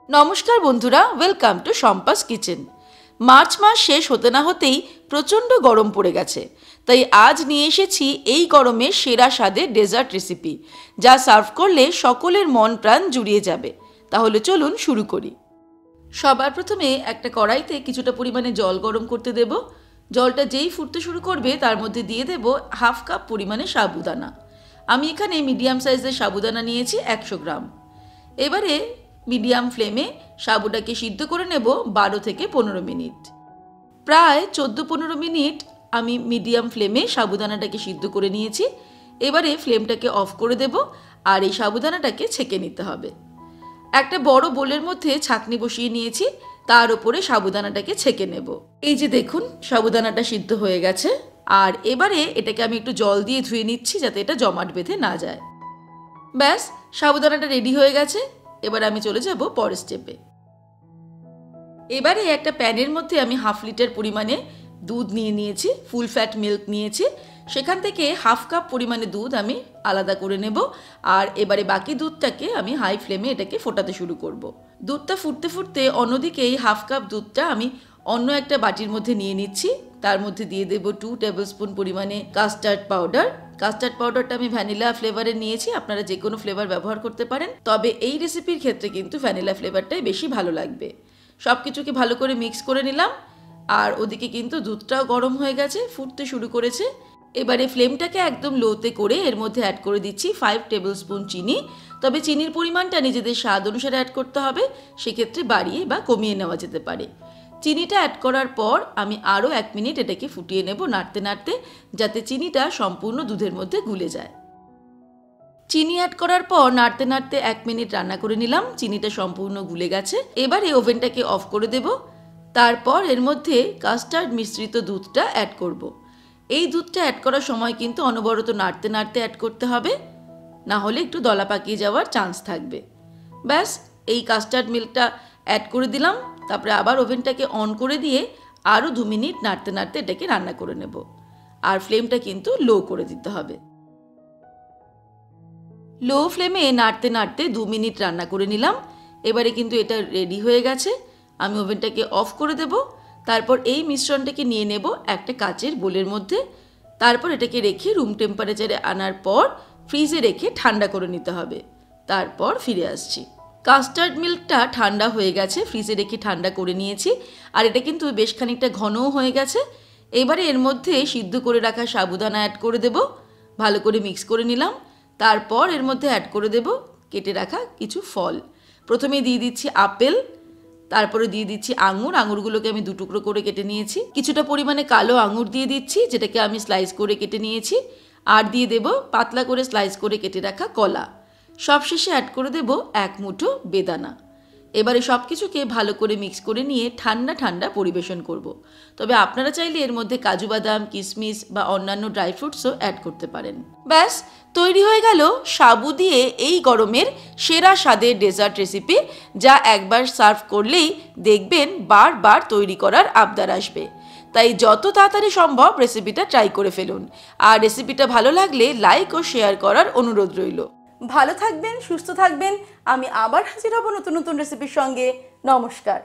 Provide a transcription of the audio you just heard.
নমস্কার বন্ধুরা, welcome to Shampa's kitchen. মার্চ মাস শেষ হতে না হতেই প্রচণ্ড গরম পড়ে গেছে, তাই আজ নিয়ে এসেছি এই গরমে সেরা স্বাদের ডেজার্ট রেসিপি, যা সার্ভ করলে সকলের মন প্রাণ জুড়িয়ে যাবে। তাহলে চলুন শুরু করি। সবার প্রথমে একটা কড়াইতে কিছুটা পরিমাণে জল গরম করতে দেব। জলটা যেই ফুটতে শুরু করবে তার মধ্যে দিয়ে দেব হাফ কাপ পরিমাণে সাবুদানা। আমি এখানে মিডিয়াম সাইজের সাবুদানা নিয়েছি 100 গ্রাম। এবারে মিডিয়াম ফ্লেমে সাবুটাকে সিদ্ধ করে নেব 12 থেকে 15 মিনিট। প্রায় 14-15 মিনিট আমি মিডিয়াম ফ্লেমে সাবুদানাটাকে সিদ্ধ করে নিয়েছি। এবারে ফ্লেমটাকে অফ করে দেব আর এই সাবুদানাটাকে ছেঁকে নিতে হবে। একটা বড় বোলের মধ্যে ছাঁকনি বসিয়ে নিয়েছি, তার উপরে সাবুদানাটাকে ছেঁকে নেব। এই যে দেখুন, সাবুদানাটা সিদ্ধ হয়ে গেছে। আর এবারে এটাকে আমি একটু জল দিয়ে ধুয়ে নিচ্ছি যাতে এটা জমাট বেঁধে না যায়। ব্যাস, সাবুদানাটা রেডি হয়ে গেছে। এবার আমি চলে যাব পরের স্টেপে। এবারে একটা প্যানের মধ্যে আমি হাফ লিটার পরিমাণে দুধ নিয়ে নিয়েছি, ফুল ফ্যাট মিল্ক নিয়েছি। সেখান থেকে হাফ কাপ পরিমাণে দুধ আমি আলাদা করে নেব। আর এবারে বাকি দুধটাকে আমি হাই ফ্লেমে এটাকে ফোটাতে শুরু করব। দুধটা ফুটতে ফুটতে অন্যদিকে এই হাফ কাপ দুধটা আমি অন্য একটা বাটির মধ্যে নিয়ে নিচ্ছি। তার মধ্যে দিয়ে দেব 2 টেবিল স্পুন পরিমাণে কাস্টার্ড পাউডার। কাস্টার্ড পাউডারটা আমি ভ্যানিলা ফ্লেভারে নিয়েছি, আপনারা যে কোনো ফ্লেভার ব্যবহার করতে পারেন, তবে এই রেসিপির ক্ষেত্রে কিন্তু ভ্যানিলা ফ্লেভারটাই বেশি ভালো লাগবে। সব কিছুকে ভালো করে মিক্স করে নিলাম। আর ওদিকে কিন্তু দুধটাও গরম হয়ে গেছে, ফুটতে শুরু করেছে। এবারে ফ্লেমটাকে একদম লোতে করে এর মধ্যে অ্যাড করে দিচ্ছি 5 টেবিল স্পুন চিনি। তবে চিনির পরিমাণটা নিজেদের স্বাদ অনুসারে অ্যাড করতে হবে, সেক্ষেত্রে বাড়িয়ে বা কমিয়ে নেওয়া যেতে পারে। চিনিটা অ্যাড করার পর আমি আরও 1 মিনিট এটাকে ফুটিয়ে নেব, নাড়তে নাড়তে, যাতে চিনিটা সম্পূর্ণ দুধের মধ্যে গুলে যায়। চিনি অ্যাড করার পর নাড়তে নাড়তে 1 মিনিট রান্না করে নিলাম। চিনিটা সম্পূর্ণ গুলে গেছে। এবারে ওভেনটাকে অফ করে দেব। তারপর এর মধ্যে কাস্টার্ড মিশ্রিত দুধটা অ্যাড করব। এই দুধটা অ্যাড করার সময় কিন্তু অনবরত নাড়তে নাড়তে অ্যাড করতে হবে, না হলে একটু দলা পাকিয়ে যাওয়ার চান্স থাকবে। ব্যাস, এই কাস্টার্ড মিল্কটা অ্যাড করে দিলাম। তারপরে আবার ওভেনটাকে অন করে দিয়ে আরও 2 মিনিট নাড়তে নাড়তে এটাকে রান্না করে নেব। আর ফ্লেমটা কিন্তু লো করে দিতে হবে। লো ফ্লেমে নাড়তে নাড়তে 2 মিনিট রান্না করে নিলাম। এবারে কিন্তু এটা রেডি হয়ে গেছে। আমি ওভেনটাকে অফ করে দেব। তারপর এই মিশ্রণটাকে নিয়ে নেব একটা কাচের বোলের মধ্যে। তারপর এটাকে রেখে রুম টেম্পারেচারে আনার পর ফ্রিজে রেখে ঠান্ডা করে নিতে হবে। তারপর ফিরে আসছি। কাস্টার্ড মিল্কটা ঠান্ডা হয়ে গেছে, ফ্রিজে রেখে ঠান্ডা করে নিয়েছি। আর এটা কিন্তু বেশ খানিকটা ঘনও হয়ে গেছে। এবারে এর মধ্যে সিদ্ধ করে রাখা সাবুদানা অ্যাড করে দেব। ভালো করে মিক্স করে নিলাম। তারপর এর মধ্যে অ্যাড করে দেব কেটে রাখা কিছু ফল। প্রথমে দিয়ে দিচ্ছি আপেল, তারপরে দিয়ে দিচ্ছি আঙুর। আঙুরগুলোকে আমি 2 টুকরো করে কেটে নিয়েছি। কিছুটা পরিমাণে কালো আঙুর দিয়ে দিচ্ছি, যেটাকে আমি স্লাইস করে কেটে নিয়েছি। আর দিয়ে দেব পাতলা করে স্লাইস করে কেটে রাখা কলা। সবশেষে অ্যাড করে দেব 1 মুঠো বেদানা। এবারে সব কিছুকে ভালো করে মিক্স করে নিয়ে ঠান্ডা ঠান্ডা পরিবেশন করব। তবে আপনারা চাইলে এর মধ্যে কাজু বাদাম, কিশমিশ বা অন্যান্য ড্রাই ফ্রুটসও অ্যাড করতে পারেন। ব্যাস, তৈরি হয়ে গেল সাবু দিয়ে এই গরমের সেরা স্বাদের ডেজার্ট রেসিপি, যা একবার সার্ভ করলেই দেখবেন বারবার তৈরি করার আবদার আসবে। তাই যত তাড়াতাড়ি সম্ভব রেসিপিটা ট্রাই করে ফেলুন। আর রেসিপিটা ভালো লাগলে লাইক ও শেয়ার করার অনুরোধ রইল। ভালো থাকবেন, সুস্থ থাকবেন। আমি আবার হাজির হব নতুন নতুন রেসিপির সঙ্গে। নমস্কার।